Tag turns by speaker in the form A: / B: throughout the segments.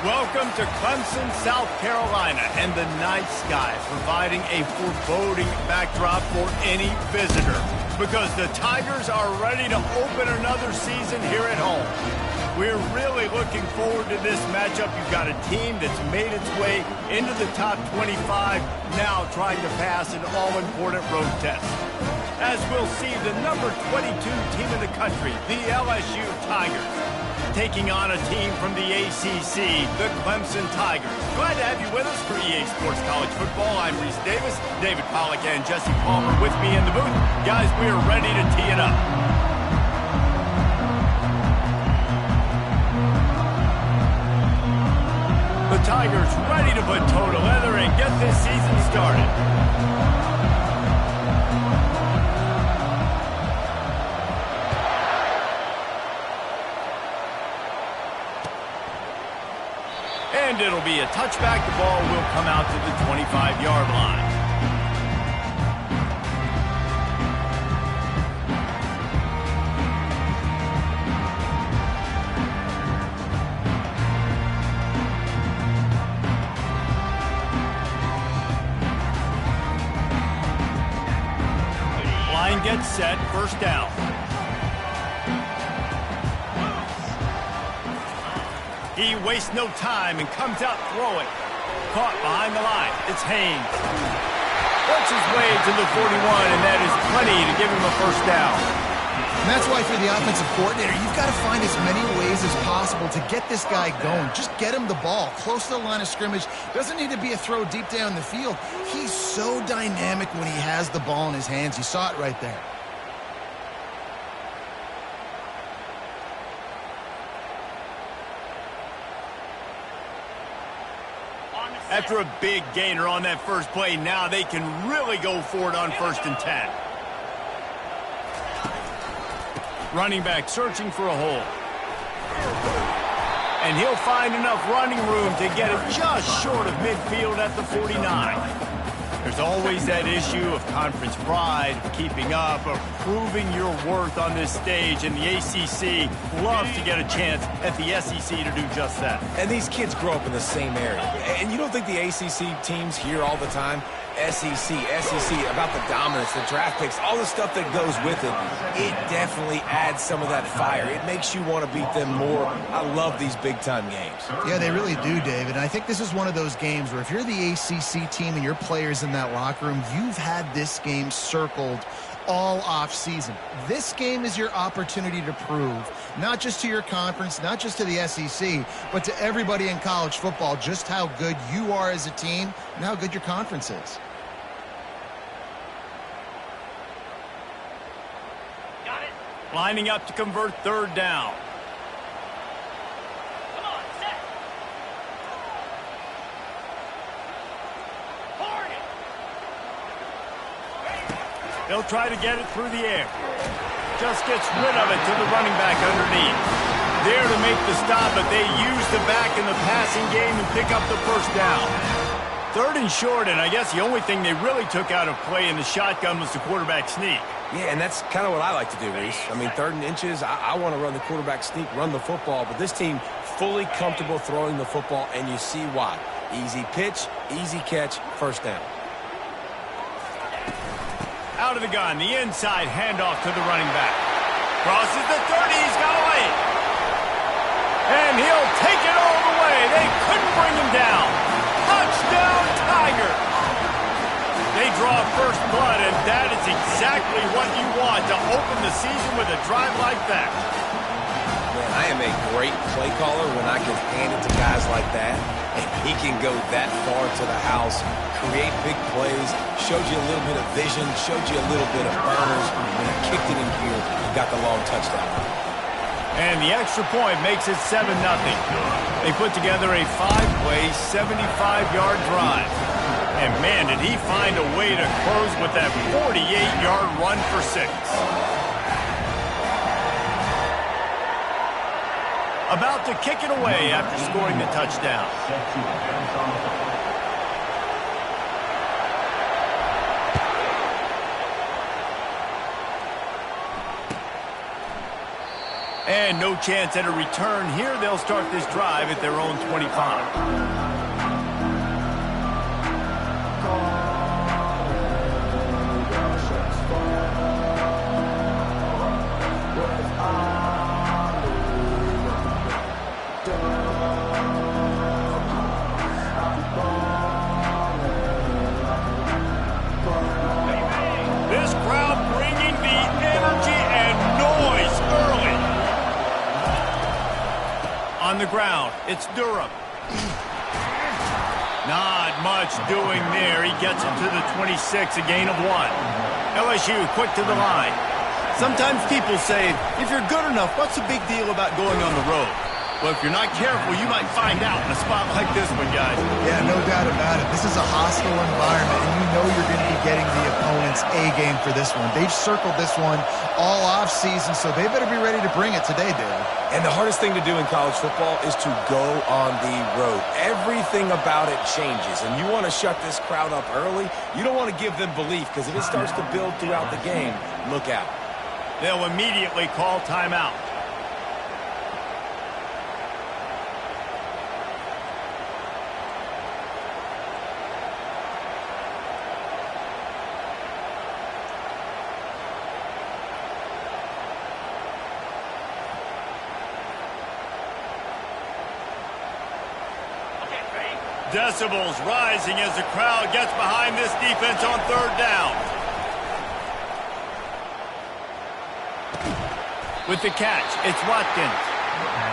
A: Welcome to Clemson, South Carolina, and the night sky providing a foreboding backdrop for any visitor because the Tigers are ready to open another season here at home. We're really looking forward to this matchup. You've got a team that's made its way into the top 25, now trying to pass an all-important road test. As we'll see, the number 22 team in the country, the LSU Tigers, taking on a team from the ACC, the Clemson Tigers. Glad to have you with us for EA Sports College Football. I'm Reese Davis, David Pollack and Jesse Palmer with me in the booth. Guys, we are ready to tee it up. The Tigers ready to put toe to leather and get this season started. And it'll be a touchback. The ball will come out to the 25-yard line. Line gets set, first down. He wastes no time and comes out throwing. Caught behind the line. It's Haynes. Works his way to the 41, and that is plenty to give him a first down.
B: And that's why for the offensive coordinator, you've got to find as many ways as possible to get this guy going. Just get him the ball close to the line of scrimmage. Doesn't need to be a throw deep down the field. He's so dynamic when he has the ball in his hands. You saw it right there.
A: After a big gainer on that first play, now they can really go for it on 1st and 10. Running back searching for a hole. And he'll find enough running room to get it just short of midfield at the 49. There's always that issue of conference pride, of keeping up, of proving your worth on this stage, and the ACC loves to get a chance at the SEC to do just that.
C: And these kids grow up in the same area. And you don't think the ACC teams hear all the time? SEC, about the dominance, the draft picks, all the stuff that goes with it. It definitely adds some of that fire. It makes you want to beat them more. I love these big-time games.
B: Yeah, they really do, David. And I think this is one of those games where if you're the ACC team and your players in that locker room, you've had this game circled all off-season. This game is your opportunity to prove, not just to your conference, not just to the SEC, but to everybody in college football, just how good you are as a team and how good your conference is.
A: Got it. Lining up to convert 3rd down. Come on, set. They'll try to get it through the air. Just gets rid of it to the running back underneath. There to make the stop, but they use the back in the passing game and pick up the first down. 3rd and short, and I guess the only thing they really took out of play in the shotgun was the quarterback sneak.
C: Yeah, and that's kind of what I like to do, Reese. I mean, 3rd and inches, I want to run the quarterback sneak, run the football, but this team fully comfortable throwing the football, and you see why. Easy pitch, easy catch, first down.
A: Out of the gun, the inside handoff to the running back. Crosses the 30, he's got a lane. And he'll take it all the way. They couldn't bring him down. Touchdown, Tigers. They draw first blood, and that is exactly what you want to open the season with a drive like that.
C: Man, I am a great play caller when I can hand it to guys like that. And he can go that far to the house, create big plays, showed you a little bit of vision, showed you a little bit of burners, and he kicked it in gear and got the long touchdown.
A: And the extra point makes it 7-0. They put together a 5-play, 75-yard drive. And man, did he find a way to close with that 48-yard run for 6. About to kick it away after scoring the touchdown. And no chance at a return here. They'll start this drive at their own 25. On the ground, it's Durham. Not much doing there. He gets it to the 26, a gain of 1. LSU quick to the line. Sometimes people say, if you're good enough, what's the big deal about going on the road? Well, if you're not careful, you might find out in a spot like this one, guys.
B: Yeah, no doubt about it. This is a hostile environment, and you know you're going to be getting the opponent's A-game for this one. They've circled this one all off-season, so they better be ready to bring it today, David.
C: And the hardest thing to do in college football is to go on the road. Everything about it changes, and you want to shut this crowd up early. You don't want to give them belief, because if it starts to build throughout the game, look out.
A: They'll immediately call timeout. Decibels rising as the crowd gets behind this defense on third down. With the catch, it's Watkins.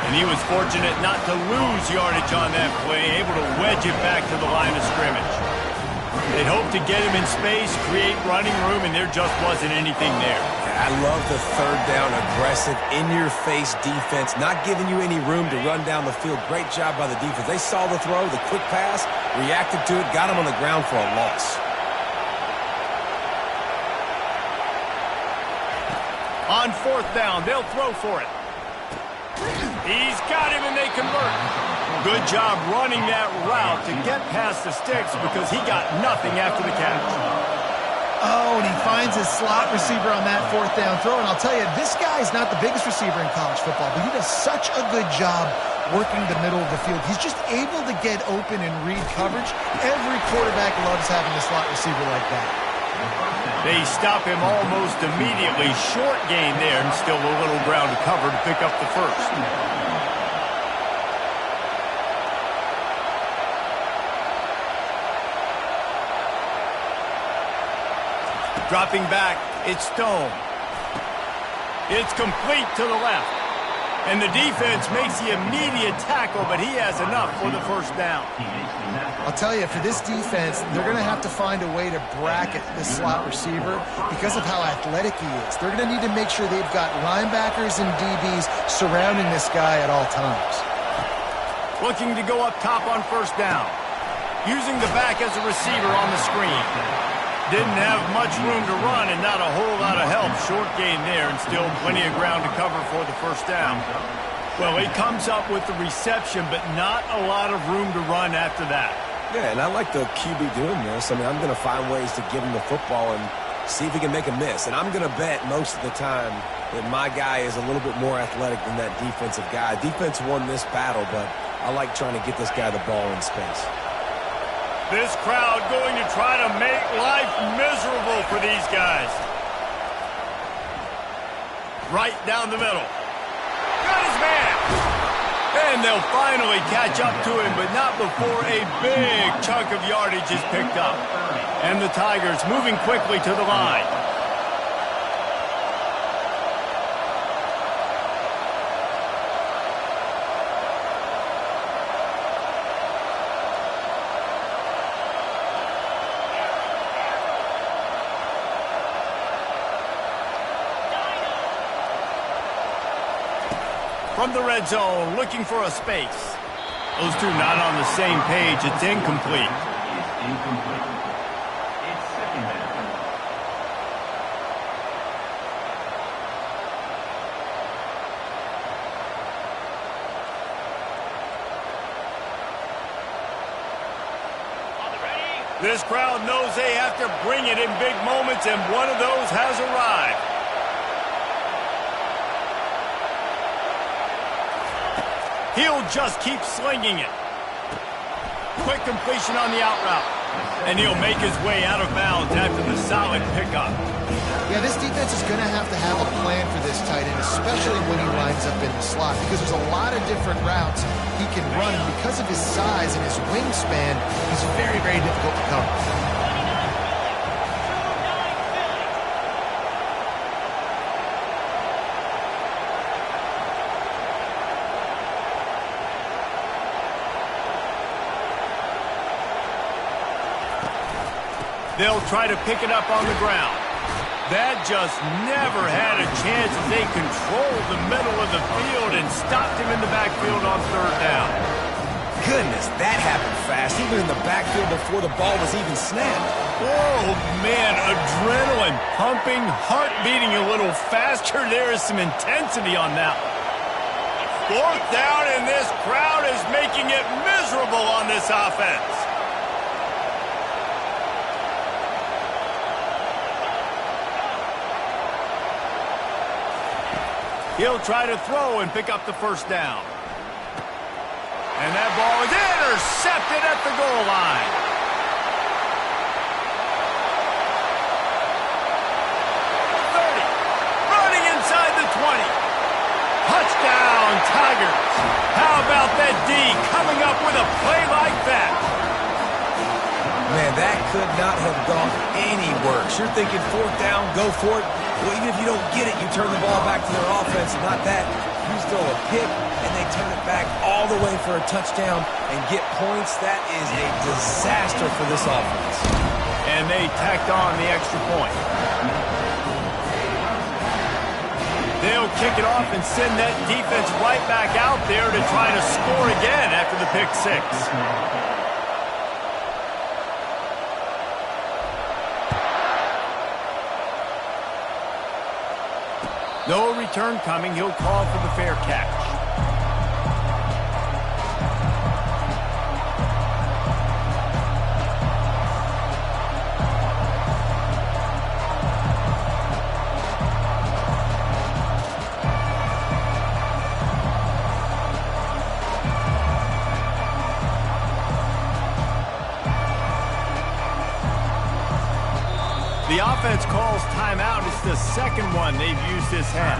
A: And he was fortunate not to lose yardage on that play, able to wedge it back to the line of scrimmage. They'd hoped to get him in space, create running room, and there just wasn't anything there.
C: I love the third down, aggressive, in-your-face defense, not giving you any room to run down the field. Great job by the defense. They saw the throw, the quick pass, reacted to it, got him on the ground for a loss.
A: On fourth down, they'll throw for it. He's got him, and they convert. Good job running that route to get past the sticks because he got nothing after the catch.
B: Oh, and he finds his slot receiver on that fourth down throw. And I'll tell you, this guy's not the biggest receiver in college football, but he does such a good job working the middle of the field. He's just able to get open and read coverage. Every quarterback loves having a slot receiver like that.
A: They stop him almost immediately. Short gain there, and still a little ground to cover to pick up the first. Dropping back, it's Stone. It's complete to the left. And the defense makes the immediate tackle, but he has enough for the first down.
B: I'll tell you, for this defense, they're going to have to find a way to bracket this slot receiver because of how athletic he is. They're going to need to make sure they've got linebackers and DBs surrounding this guy at all times.
A: Looking to go up top on first down. Using the back as a receiver on the screen. Didn't have much room to run and not a whole lot of help. Short gain there and still plenty of ground to cover for the first down. Well, he comes up with the reception, but not a lot of room to run after that.
C: Yeah, and I like the QB doing this. I mean, I'm going to find ways to give him the football and see if he can make a miss. And I'm going to bet most of the time that my guy is a little bit more athletic than that defensive guy. Defense won this battle, but I like trying to get this guy the ball in space.
A: This crowd going to try to make life miserable for these guys. Right down the middle. Got his man. And they'll finally catch up to him, but not before a big chunk of yardage is picked up. And the Tigers moving quickly to the line. From the red zone, looking for a space. Those two not on the same page. It's incomplete.
D: It's second down.
A: This crowd knows they have to bring it in big moments, and one of those has arrived. He'll just keep slinging it. Quick completion on the out route. And he'll make his way out of bounds after the solid pickup.
B: Yeah, this defense is going to have a plan for this tight end, especially when he lines up in the slot, because there's a lot of different routes he can run, and because of his size and his wingspan, he's very, very difficult to cover.
A: They'll try to pick it up on the ground. That just never had a chance as they controlled the middle of the field and stopped him in the backfield on third down.
C: Goodness, that happened fast, even in the backfield before the ball was even snapped.
A: Oh, man, adrenaline pumping, heart beating a little faster. There is some intensity on that one. Fourth down, and this crowd is making it miserable on this offense. He'll try to throw and pick up the first down. And that ball is intercepted at the goal line. Running inside the 20. Touchdown, Tigers. How about that D coming up with a play like that?
C: Man, that could not have gone any worse. You're thinking fourth down, go for it. Well, even if you don't get it, you turn the ball back to their offense. Not that. You throw a pick, and they turn it back all the way for a touchdown and get points. That is a disaster for this offense.
A: And they tacked on the extra point. They'll kick it off and send that defense right back out there to try to score again after the pick six. No return coming. He'll call for the fair catch. The offense calls timeout. It's the second one they've used this half.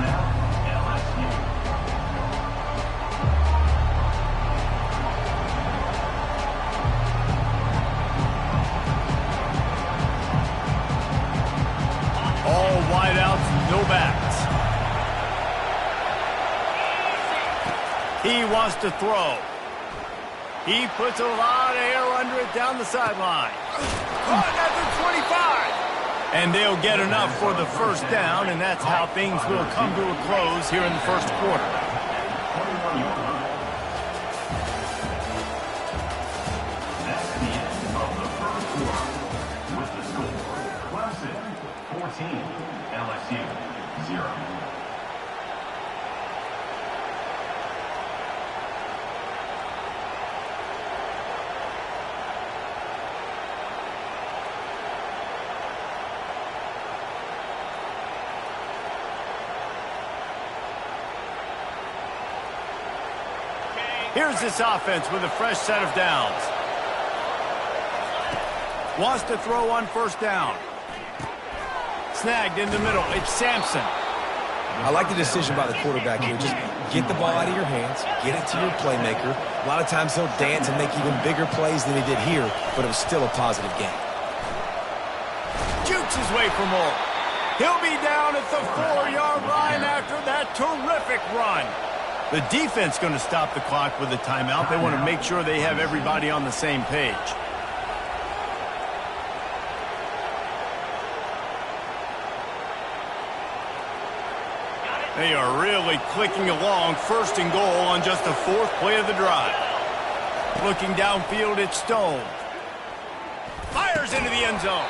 A: All wideouts, no backs. He wants to throw. He puts a lot of air under it down the sideline. Caught at the 25. And they'll get enough for the first down, and that's how things will come to a close here in the first quarter.
D: That's the end of the first quarter. With the score, Clemson 14, LSU 0.
A: Here's this offense with a fresh set of downs. Wants to throw on first down. Snagged in the middle. It's Sampson.
C: I like the decision by the quarterback here. Just get the ball out of your hands, get it to your playmaker. A lot of times he'll dance and make even bigger plays than he did here, but it was still a positive game.
A: Jukes his way for more. He'll be down at the 4-yard line after that terrific run. The defense going to stop the clock with a timeout. They want to make sure they have everybody on the same page. They are really clicking along. First and goal on just the fourth play of the drive. Looking downfield, it's Stone. Fires into the end zone.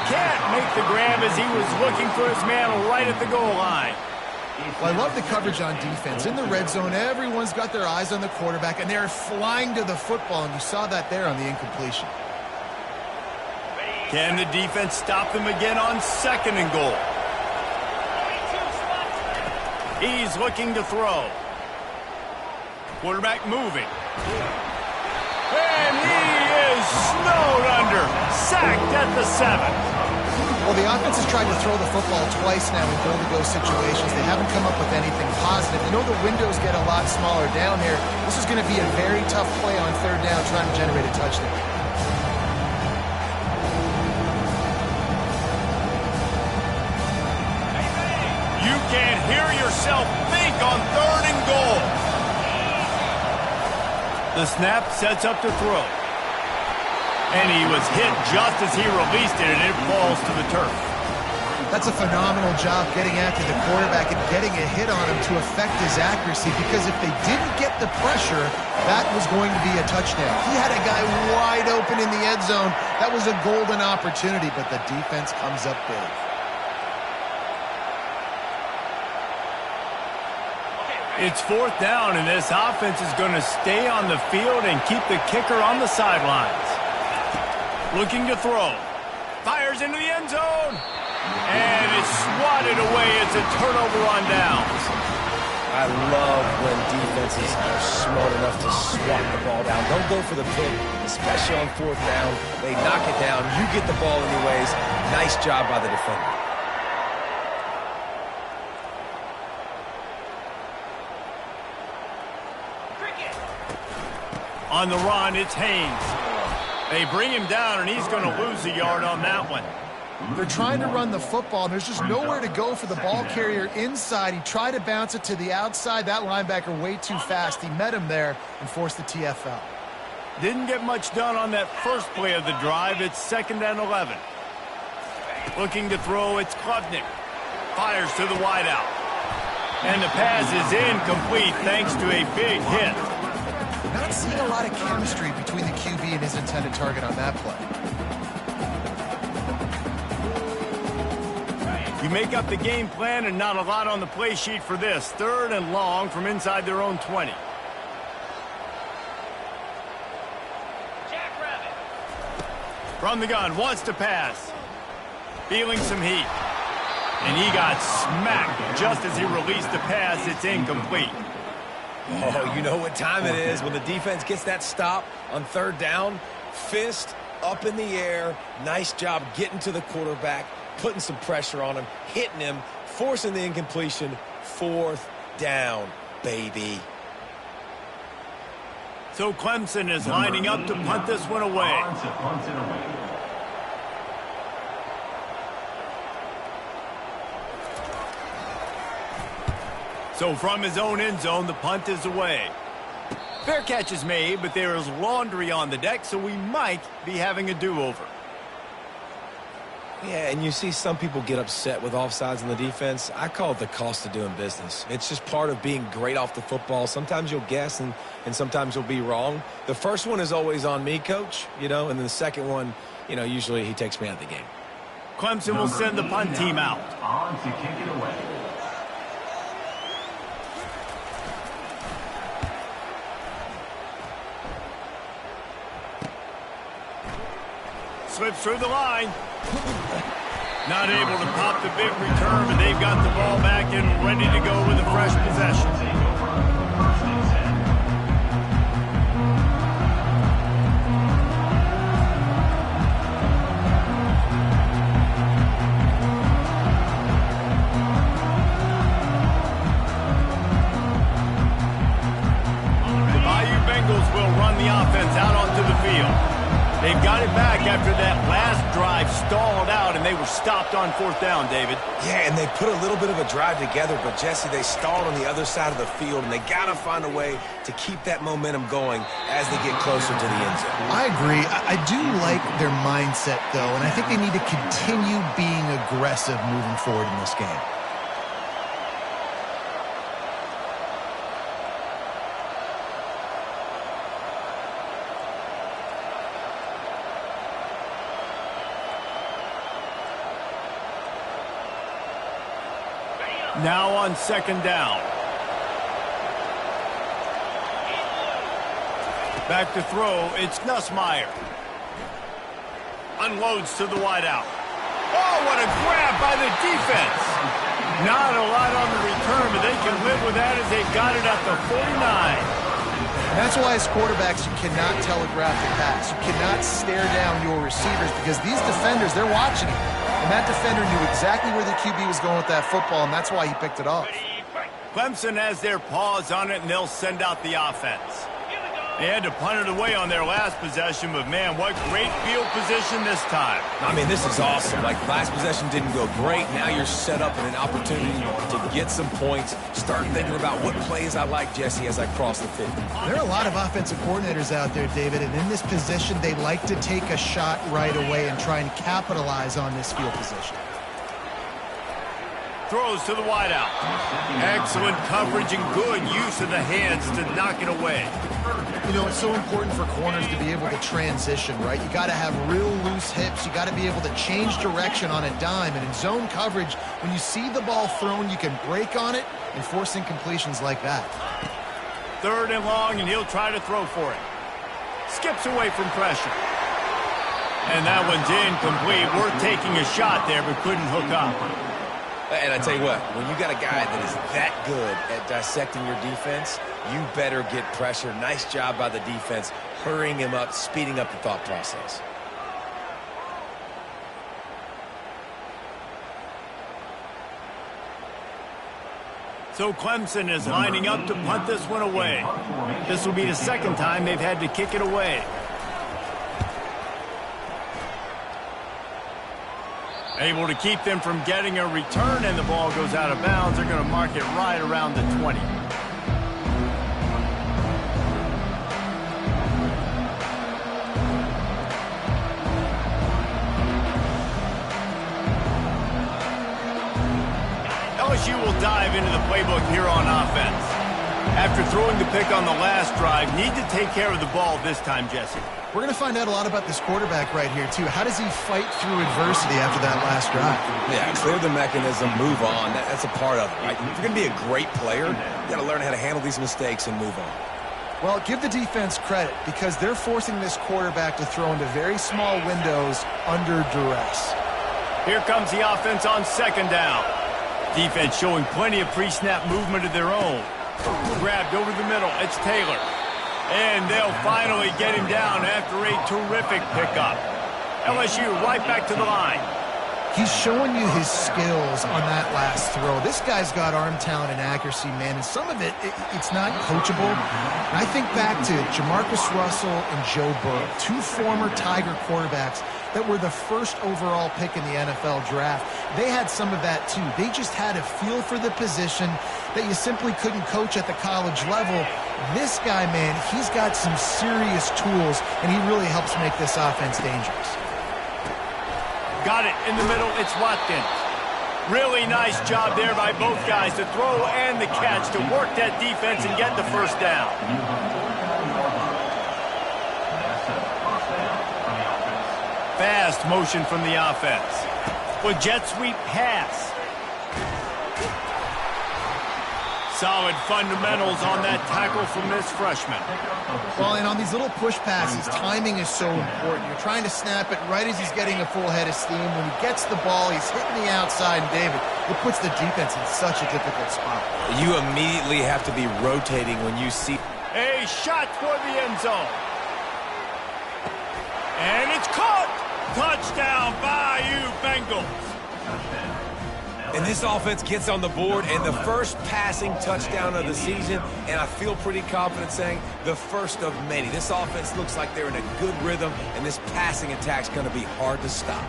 A: Can't make the grab as he was looking for his man right at the goal line.
B: Well, I love the coverage on defense. In the red zone, everyone's got their eyes on the quarterback, and they're flying to the football, and you saw that there on the incompletion.
A: Can the defense stop them again on second and goal? He's looking to throw. Quarterback moving. And he is snowed under. Sacked at the 7.
B: Well, the offense has tried to throw the football twice now in goal-to-go situations. They haven't come up with anything positive. You know the windows get a lot smaller down here. This is going to be a very tough play on third down trying to generate a touchdown.
A: You can't hear yourself think on 3rd and goal. The snap sets up to throw. And he was hit just as he released it, and it falls to the turf.
B: That's a phenomenal job getting after the quarterback and getting a hit on him to affect his accuracy, because if they didn't get the pressure, that was going to be a touchdown. He had a guy wide open in the end zone. That was a golden opportunity, but the defense comes up big.
A: It's 4th down, and this offense is going to stay on the field and keep the kicker on the sidelines. Looking to throw. Fires into the end zone. And it's swatted away. It's a turnover on downs.
C: I love when defenses are smart enough to swat the ball down. Don't go for the pick, especially on 4th down. They knock it down. You get the ball anyways. Nice job by the defender.
A: On the run, it's Haynes. They bring him down, and he's going to lose a yard on that one.
B: They're trying to run the football, and there's just nowhere to go for the ball carrier inside. He tried to bounce it to the outside. That linebacker way too fast. He met him there and forced the TFL.
A: Didn't get much done on that first play of the drive. It's 2nd and 11. Looking to throw, it's Klubnik. Fires to the wideout. And the pass is incomplete thanks to a big hit.
B: Not seeing a lot of chemistry between the QB and his intended target on that play.
A: You make up the game plan and not a lot on the play sheet for this. 3rd and long from inside their own 20. From the gun, wants to pass. Feeling some heat. And he got smacked just as he released the pass. It's incomplete.
C: Oh, you know what time it is when the defense gets that stop on 3rd down. Fist up in the air. Nice job getting to the quarterback, putting some pressure on him, hitting him, forcing the incompletion. 4th down, baby.
A: So Clemson is lining up to punt this one away. So from his own end zone, the punt is away. Fair catch is made, but there is laundry on the deck, so we might be having a do-over.
C: Yeah, and you see some people get upset with offsides in the defense. I call it the cost of doing business. It's just part of being great off the football. Sometimes you'll guess and sometimes you'll be wrong. The first one is always on me, coach, and then the second one, usually he takes me out of the game.
A: Clemson will send the punt team out.
D: On to kick it away.
A: Slips through the line. Not able to pop the big return, but they've got the ball back and ready to go with a fresh possession. The Bayou Bengals will run the offense out onto the field. They've got it back after that last drive stalled out, and they were stopped on 4th down, David.
C: Yeah, and they put a little bit of a drive together, but, Jesse, they stalled on the other side of the field, and they got to find a way to keep that momentum going as they get closer to the end zone.
B: I agree. I do like their mindset, though, and I think they need to continue being aggressive moving forward in this game.
A: Now on 2nd down. Back to throw, it's Nussmeier. Unloads to the wideout. Oh, what a grab by the defense. Not a lot on the return, but they can live with that as they got it at the 49.
B: And that's why as quarterbacks, you cannot telegraph the pass. You cannot stare down your receivers because these defenders, they're watching it. And that defender knew exactly where the QB was going with that football, and that's why he picked it off.
A: Clemson has their paws on it, and they'll send out the offense. They had to punt it away on their last possession, but, man, what great field position this time.
C: I mean, this is awesome. Like, last possession didn't go great. Now you're set up in an opportunity to get some points. Start thinking about what plays I like, Jesse, as I cross the 50.
B: There are a lot of offensive coordinators out there, David, and in this position, they like to take a shot right away and try and capitalize on this field position.
A: Throws to the wideout. Excellent coverage and good use of the hands to knock it away.
B: You know, it's so important for corners to be able to transition, right? You got to have real loose hips. You got to be able to change direction on a dime. And in zone coverage, when you see the ball thrown, you can break on it and force incompletions like that.
A: 3rd and long, and he'll try to throw for it. Skips away from pressure. And that one's incomplete. Worth taking a shot there, but couldn't hook up.
C: And I tell you what, when you got a guy that is that good at dissecting your defense, you better get pressure. Nice job by the defense, hurrying him up, speeding up the thought process.
A: So Clemson is lining up to punt this one away. This will be the second time they've had to kick it away. Able to keep them from getting a return, and the ball goes out of bounds. They're going to mark it right around the 20. LSU will dive into the playbook here on offense. After throwing the pick on the last drive, need to take care of the ball this time, Jesse.
B: We're going to find out a lot about this quarterback right here, too. How does he fight through adversity after that last drive?
C: Yeah, clear the mechanism, move on. That's a part of it, right? If you're going to be a great player, you got to learn how to handle these mistakes and move on.
B: Well, give the defense credit because they're forcing this quarterback to throw into very small windows under duress.
A: Here comes the offense on 2nd down. Defense showing plenty of pre-snap movement of their own. Grabbed over the middle. It's Taylor. And they'll finally get him down after a terrific pickup. LSU right back to the line.
B: He's showing you his skills on that last throw. This guy's got arm talent and accuracy, man, and some of it's not coachable. And I think back to Jamarcus Russell and Joe Burrow, 2 former Tiger quarterbacks that were the 1st overall pick in the NFL draft. They had some of that, too. They just had a feel for the position that you simply couldn't coach at the college level. This guy, man, he's got some serious tools, and he really helps make this offense dangerous.
A: Got it in the middle. It's Watkins. Really nice job there by both guys to throw and the catch to work that defense and get the 1st down. Fast motion from the offense. With jet sweep pass. Solid fundamentals on that tackle from this freshman.
B: Well, and on these little push passes, timing is so important. You're trying to snap it right as he's getting a full head of steam. When he gets the ball, he's hitting the outside, and David, it puts the defense in such a difficult spot.
C: You immediately have to be rotating when you see
A: a shot for the end zone. And it's caught. Touchdown, Bayou Bengals.
C: And this offense gets on the board, and the first passing touchdown of the season, and I feel pretty confident saying the first of many. This offense looks like they're in a good rhythm, and this passing attack's going to be hard to stop.